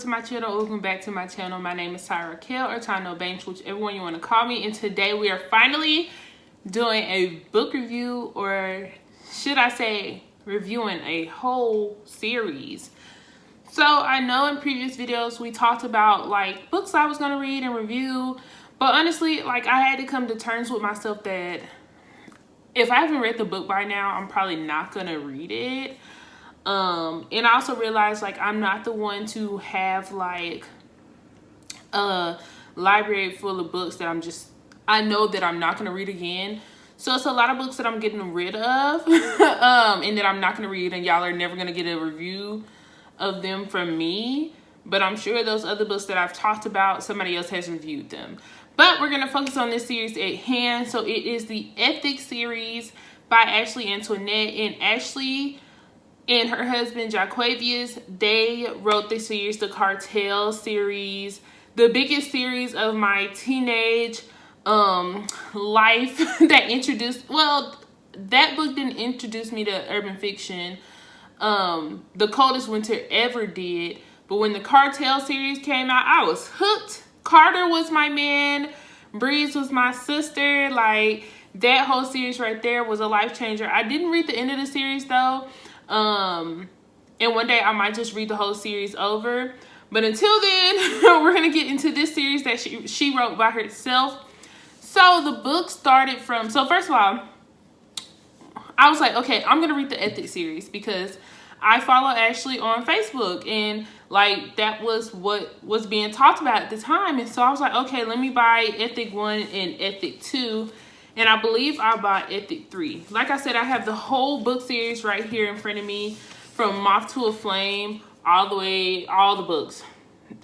to my channel. Welcome back to my channel. My name is Tyra or tyranobanks, whichever one you want to call me. And today we are finally doing a book review, or should I say reviewing a whole series. So I know in previous videos we talked about like books I was going to read and review, but honestly, like I had to come to terms with myself that if I haven't read the book by now, I'm probably not going to read it. And I also realized like I'm not the one to have like a library full of books that I know that I'm not going to read again. So it's a lot of books that I'm getting rid of and that I'm not going to read, and y'all are never going to get a review of them from me. But I'm sure those other books that I've talked about, somebody else has reviewed them. But we're going to focus on this series at hand. So it is the Ethic series by Ashley Antoinette. And Ashley and her husband, Jaquavius, they wrote the series, the Cartel series, the biggest series of my teenage life that introduced, well, that book didn't introduce me to urban fiction. The Coldest Winter Ever did. But when the Cartel series came out, I was hooked. Carter was my man. Breeze was my sister. Like, that whole series right there was a life changer. I didn't read the end of the series though. And one day I might just read the whole series over. But until then, we're going to get into this series that she wrote by herself. So the book started from, so first of all, I was like, okay, I'm going to read the Ethic series because I follow Ashley on Facebook, and like that was what was being talked about at the time. And so I was like, okay, let me buy Ethic 1 and Ethic 2. And I believe I bought Ethic 3. Like I said, I have the whole book series right here in front of me, from Moth to a Flame, all the books.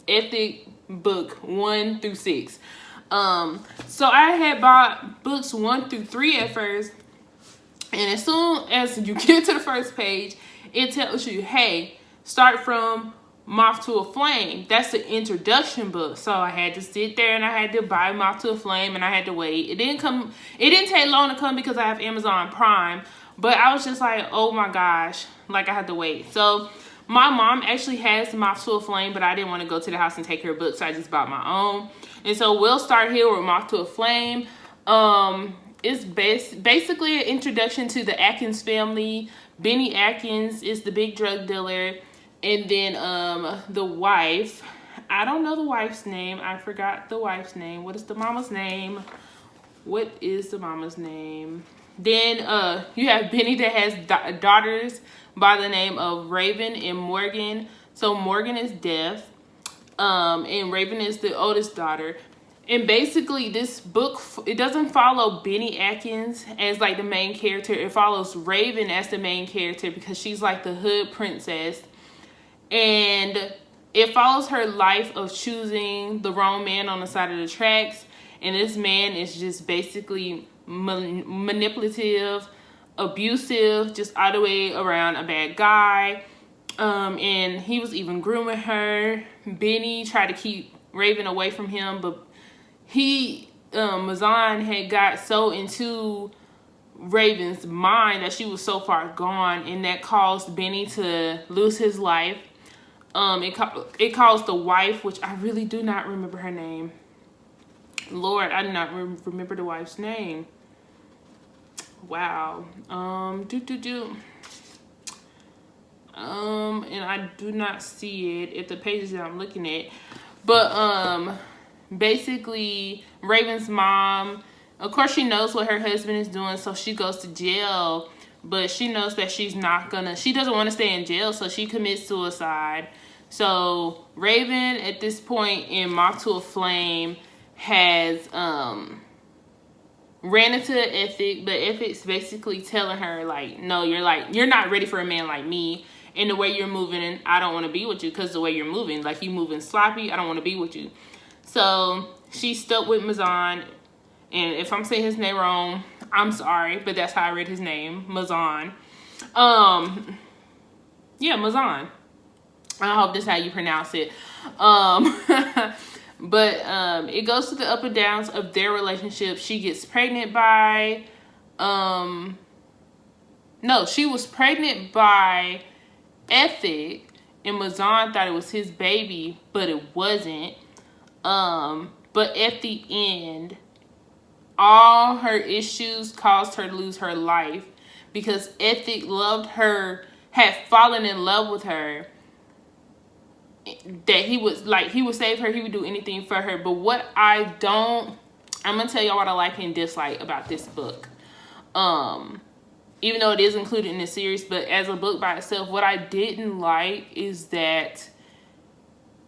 Ethic book 1 through 6. So I had bought books 1 through 3 at first. And as soon as you get to the first page, it tells you, hey, start from Moth to a Flame. That's the introduction book. So I had to sit there and I had to buy Moth to a Flame, and I had to wait. It didn't take long to come because I have Amazon Prime, but I was just like, oh my gosh, like I had to wait. So my mom actually has Moth to a Flame, but I didn't want to go to the house and take her book, so I just bought my own. And so we'll start here with Moth to a Flame. It's basically an introduction to the Atkins family. Benny Atkins is the big drug dealer. And then the wife, I don't know the wife's name. I forgot the wife's name. What is the mama's name? What is the mama's name? Then you have Benny that has daughters by the name of Raven and Morgan. So Morgan is deaf, and Raven is the oldest daughter. And basically this book, it doesn't follow Benny Atkins as like the main character. It follows Raven as the main character because she's like the hood princess. And it follows her life of choosing the wrong man on the side of the tracks. And this man is just basically manipulative, abusive, just all the way around a bad guy. And he was even grooming her. Benny tried to keep Raven away from him, but Mazan had got so into Raven's mind that she was so far gone, and that caused Benny to lose his life. It caused the wife, which I really do not remember her name. Lord, I do not remember the wife's name. Wow. And I do not see it at the pages that I'm looking at. But basically Raven's mom, of course she knows what her husband is doing, so she goes to jail, but she knows that she doesn't want to stay in jail, so she commits suicide. So Raven at this point in Moth to a Flame has ran into Ethic, but Ethic's basically telling her like, no, you're not ready for a man like me, and the way you're moving, I don't want to be with you because the way you're moving, like you moving sloppy, I don't want to be with you. So she's stuck with Mazan, and if I'm saying his name wrong, I'm sorry, but that's how I read his name, Mazan. Yeah, Mazan. I hope that's how you pronounce it. But it goes to the up and downs of their relationship. She gets pregnant by, no, she was pregnant by Ethic, and Mazan thought it was his baby, but it wasn't. But at the end, all her issues caused her to lose her life because Ethic loved her, had fallen in love with her, that he would save her, he would do anything for her. But what I'm gonna tell y'all what I like and dislike about this book. Even though it is included in the series, but as a book by itself, what I didn't like is that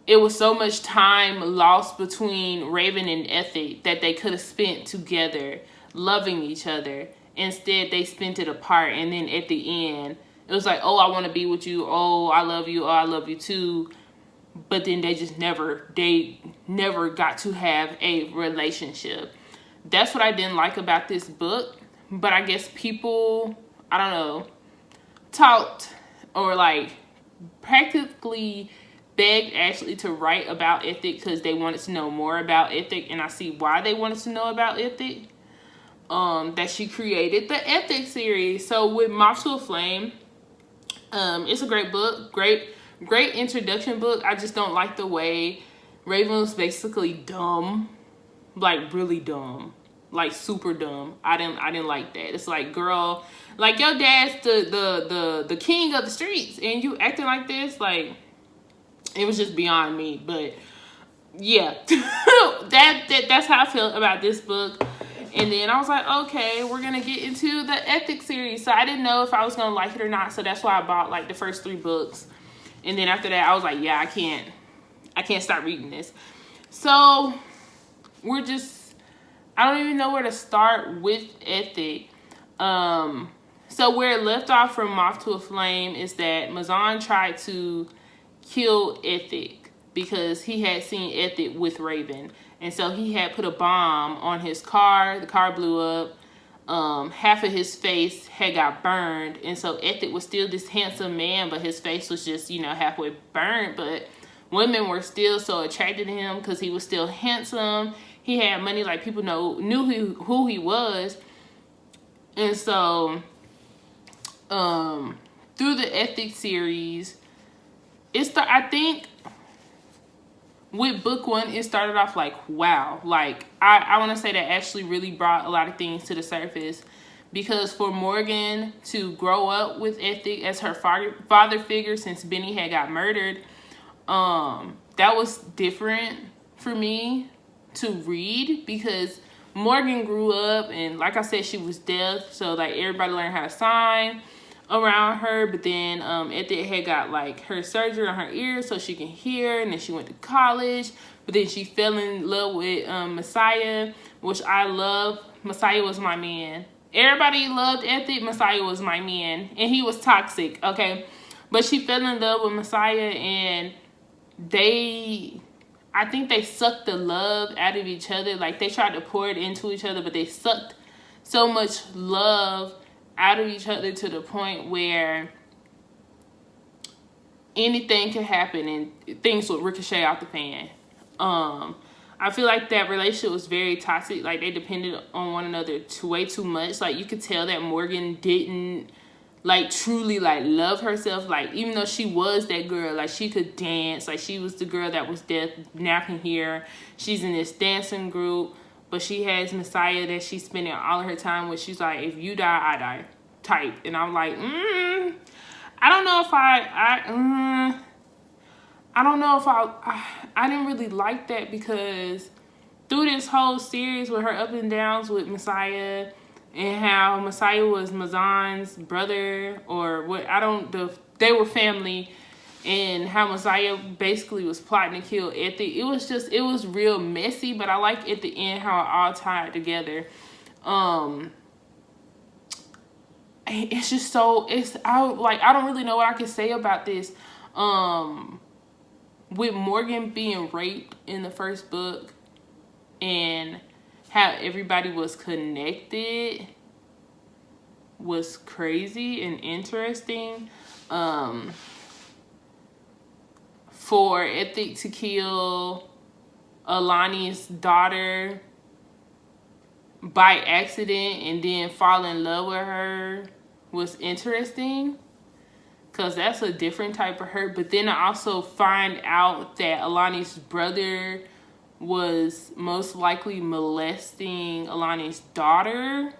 it was so much time lost between Raven and Ethic that they could have spent together loving each other. Instead, they spent it apart, and then at the end, it was like, oh, I want to be with you. Oh, I love you. Oh, I love you too. But then they never got to have a relationship. That's what I didn't like about this book. But I guess people, I don't know, talked or like practically begged Ashley to write about Ethic because they wanted to know more about Ethic, and I see why they wanted to know about Ethic. That she created the Ethic series. So with Moth to a Flame, it's a great book, great introduction book. I just don't like the way Raven was basically dumb, like really dumb, like super dumb. I didn't like that. It's like, girl, like your dad's the king of the streets, and you acting like this, like. It was just beyond me, but yeah, that's how I feel about this book. And then I was like, okay, we're gonna get into the Ethic series. So I didn't know if I was gonna like it or not. So that's why I bought like the first 3 books. And then after that, I was like, yeah, I can't stop reading this. So I don't even know where to start with Ethic. So where it left off from Moth to a Flame is that Mazan tried to kill Ethic because he had seen Ethic with Raven, and so he had put a bomb on his car. The car blew up. Half of his face had got burned, and so Ethic was still this handsome man, but his face was just, you know, halfway burned. But women were still so attracted to him because he was still handsome. He had money, like people knew who he was. And so through the Ethic series, I think with book 1, it started off like, wow. Like, I want to say that Ashley really brought a lot of things to the surface. Because for Morgan to grow up with Ethic as her father figure since Benny had got murdered, that was different for me to read. Because Morgan grew up, and like I said, she was deaf. So, like, everybody learned how to sign around her, but then Ethic had got like her surgery on her ears so she can hear, and then she went to college, but then she fell in love with Messiah, which I love. Messiah was my man. Everybody loved Ethic. Messiah was my man, and he was toxic, okay? But she fell in love with Messiah, and I think they sucked the love out of each other. Like, they tried to pour it into each other, but they sucked so much love out of each other to the point where anything could happen and things would ricochet out the fan. I feel like that relationship was very toxic. Like, they depended on one another way too much. Like, you could tell that Morgan didn't like truly like love herself. Like, even though she was that girl, like she could dance, like she was the girl that was deaf, now can hear. She's in this dancing group. But she has Messiah that she's spending all of her time with. She's like, if you die, I die type. And I'm like, I don't know if I didn't really like that, because through this whole series with her up and downs with Messiah and how Messiah was Mazan's brother or what, they were family, and how Messiah basically was plotting to kill Ethic. It was real messy, but I like at the end how it all tied together. It's just so, I don't really know what I can say about this. With Morgan being raped in the first book and how everybody was connected was crazy and interesting. For Ethic to kill Alani's daughter by accident and then fall in love with her was interesting. because that's a different type of hurt. But then I also find out that Alani's brother was most likely molesting Alani's daughter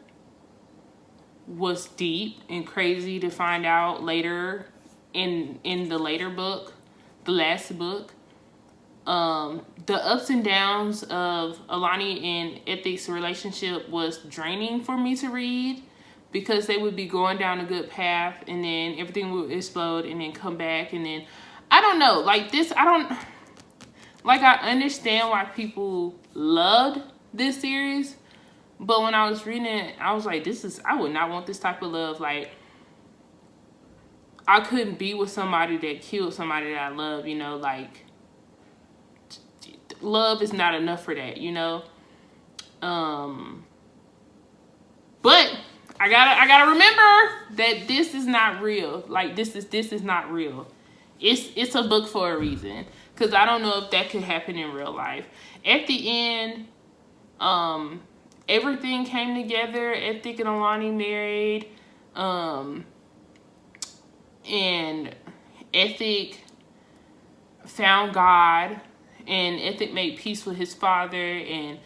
was deep and crazy to find out later in the later book, the last book. The ups and downs of Alani and Ethic's relationship was draining for me to read, because they would be going down a good path and then everything would explode and then come back, and then I don't know, like this, I understand why people loved this series, but when I was reading it, I was like, I would not want this type of love. Like, I couldn't be with somebody that killed somebody that I love, you know, like, love is not enough for that, you know. But I gotta remember that this is not real. Like, this is not real. It's a book for a reason, because I don't know if that could happen in real life. At the end, everything came together. Ethic and Alani married, and Ethic found God, and Ethic made peace with his father, and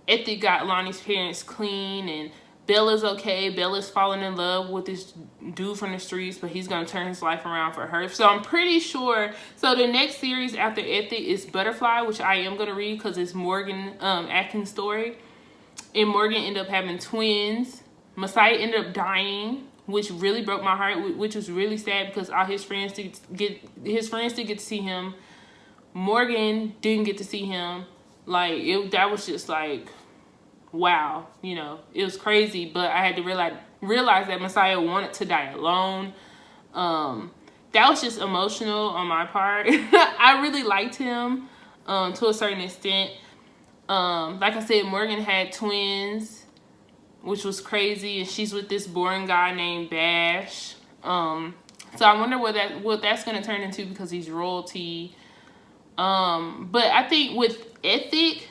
Ethic got Alani's parents clean, and Bella's okay. Bella's falling in love with this dude from the streets, but he's going to turn his life around for her. So I'm pretty sure. So the next series after Ethic is Butterfly, which I am going to read because it's Morgan Atkins' story. And Morgan ended up having twins. Messiah ended up dying, which really broke my heart, which was really sad because all his friends did get to see him. Morgan didn't get to see him. Like, that was just like, wow, you know, it was crazy. But I had to realize that Messiah wanted to die alone. That was just emotional on my part. I really liked him to a certain extent. Like I said, Morgan had twins, which was crazy, and she's with this boring guy named Bash. So I wonder what that's gonna turn into, because he's royalty. But I think with Ethic,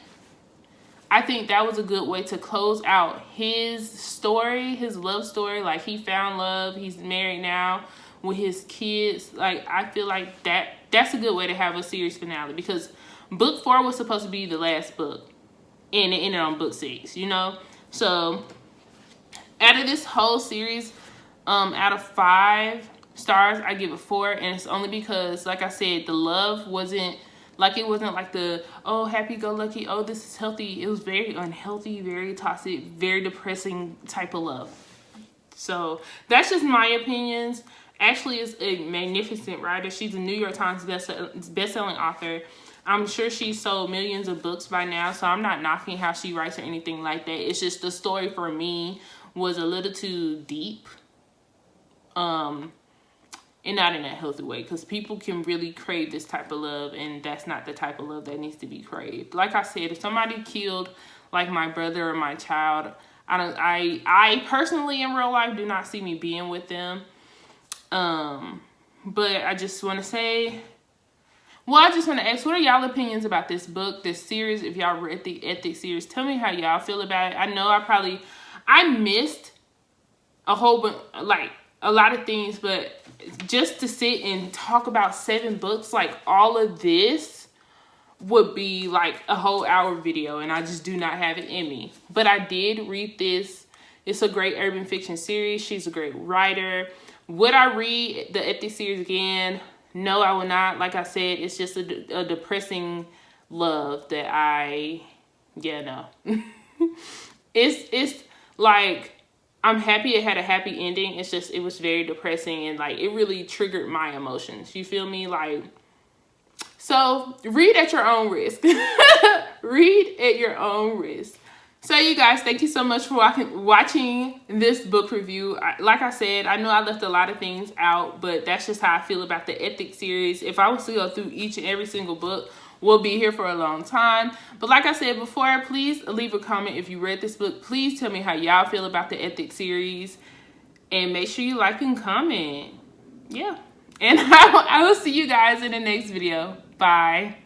I think that was a good way to close out his story, his love story. Like, he found love. He's married now with his kids. Like, I feel like that's a good way to have a series finale, because book 4 was supposed to be the last book, and it ended on book 6, you know? So out of this whole series, out of 5 stars, I give it 4. And it's only because, like I said, the love wasn't like, it wasn't like the, oh, happy-go-lucky, oh, this is healthy. It was very unhealthy, very toxic, very depressing type of love. So that's just my opinions. Ashley is a magnificent writer. She's a New York Times best-selling author. I'm sure she's sold millions of books by now, so I'm not knocking how she writes or anything like that. It's just the story for me was a little too deep. And not in a healthy way, because people can really crave this type of love, and that's not the type of love that needs to be craved. Like I said, if somebody killed like my brother or my child, I personally in real life do not see me being with them. But I just want to say, well, I just want to ask, what are y'all opinions about this book, this series? If y'all read the Ethic series, tell me how y'all feel about it. I know I missed a whole bunch, like a lot of things, but just to sit and talk about 7 books, like all of this would be like a whole hour video, and I just do not have it in me. But I did read this. It's a great urban fiction series. She's a great writer. Would I read the Ethic series again? No, I would not. Like I said, it's just a depressing love that no. It's like, I'm happy it had a happy ending. It's just, it was very depressing, and like, it really triggered my emotions. You feel me? Like, so read at your own risk. Read at your own risk. So you guys, thank you so much for watching this book review. Like I said, I know I left a lot of things out, but that's just how I feel about the Ethic series. If I was to go through each and every single book, we'll be here for a long time. But like I said before, please leave a comment if you read this book. Please tell me how y'all feel about the Ethic series, and make sure you like and comment. Yeah, and I will see you guys in the next video. Bye.